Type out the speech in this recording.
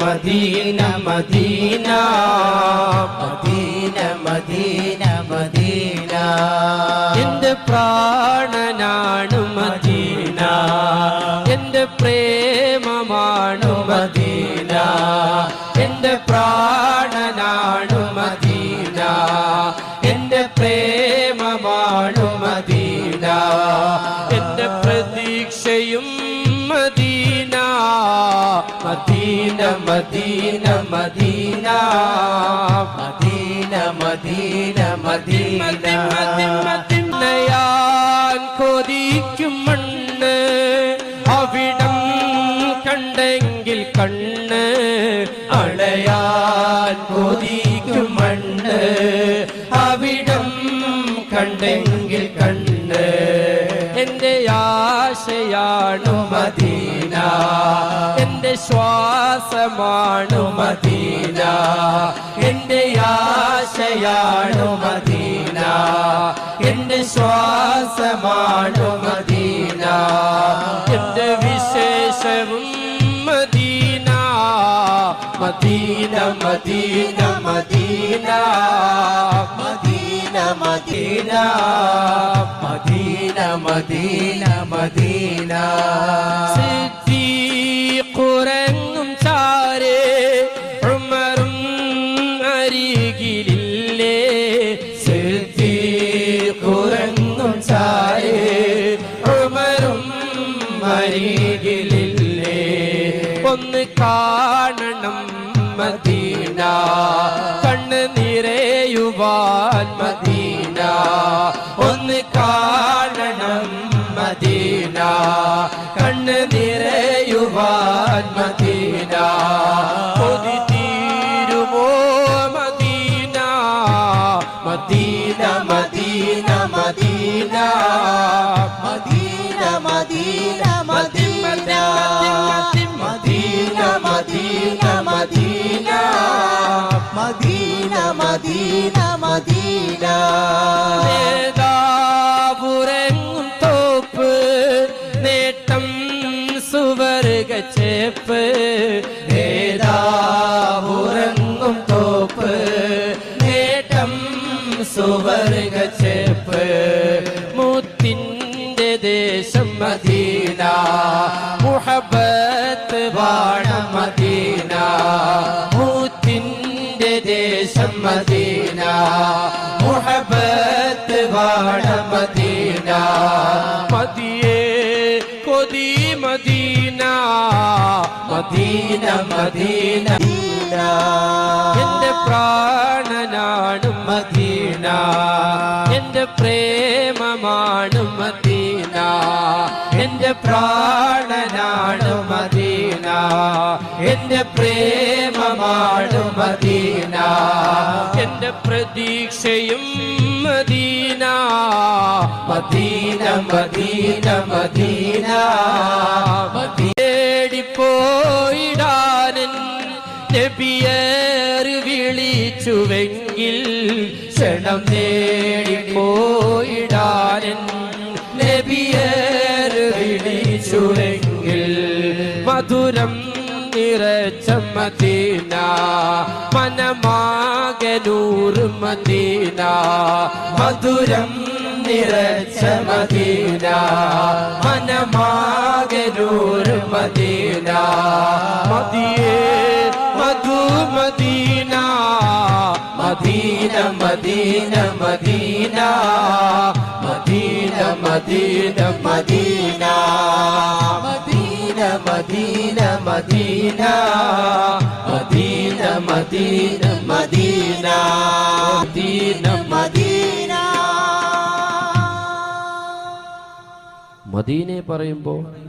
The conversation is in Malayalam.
Medina Medina Medina Medina Medina എൻ്റെ പ്രാണനാണ് മദീന എൻ്റെ പ്രേമമാണ് മദീന എൻ്റെ പ്രാണനാണ് മദീന എൻ്റെ പ്രേമമാണ് മദീന എൻ്റെ പ്രതീക്ഷയും Medina Medina Medina Medina Medina Medina Medina മദീനയാൻ കൊതിക്കും മണ്ണ് അവിടം കണ്ടെങ്കിൽ കണ്ണ് അണയാൻ കൊതിക്കും മണ്ണ് അവിടം കണ്ടെങ്കിൽ കണ്ണ് എൻ്റെ ആശയാണു മദീന എൻ്റെ ശ്വാസമാണു മദീന എൻ്റെ ആശയാണു മദീന എൻ്റെ ശ്വാസമാണു മദീന എൻ്റെ വിശേഷവും Medina Medina Medina Medina Medina Medina Medina Medina Medina സിദ്ദീഖുറങ്ങും ചാരേ ഉമറും അരികിലില്ലേ സിദ്ദീഖുറങ്ങും ചാരേ ഉമറും അരികിലില്ലേ ഒന്ന് കാണണം മദീന കണ്ണ് നിറയുവാൻ മദീന ഒന്ന് കാണണം മദീന കണ്ണ് നിറയുവാൻ മദീന കൊതി തീരുമോ Medina Medina Medina Medina Medina Medina Medina Medina Medina Medina Medina Medina Medina നേതാവുറങ്ങും തോപ്പ് നേട്ടം സുവർഗച്ചേപ്പ് നേതാവുറങ്ങും തോപ്പ് നേട്ടം സുവർഗച്ചേപ്പ് മുത്തിൻ്റെ ദേശം മദീന മുഹബത്ത് വാണ മദീന മുത്തിൻ്റെ ദേശം മദീന മുഹബത്ത് വാണ മദീന മദിയേ കൊതി മദീന മദീന മദീന എൻ്റെ പ്രാണനാണ് മദീന എൻ്റെ പ്രേമമാണ് മദീന എൻ്റെ പ്രാണനാണ് മദീന എൻ്റെ പ്രേമമാണ് മദീന എൻ്റെ പ്രതീക്ഷയും മദീന മദീന മദീന മദീന തേടിപ്പോയിടാനൻ നബിയർ വിളിച്ചുവെങ്കിൽ ക്ഷണം നേടിപ്പോയിടാനൻ നബിയർ വിളിച്ചുവെങ്കിൽ മധുരം നിറച്ച മദീന മനമാകെ നൂറ് മദീന മധുരം നിറച്ച മദീന മനമാകെ നൂറ് മദീന മദിയേ മധു Medina Medina Medina Medina Medina Medina Medina Medina Medina Medina Medina Medina Medina Medina Medina മദീനയെ പറയുമ്പോൾ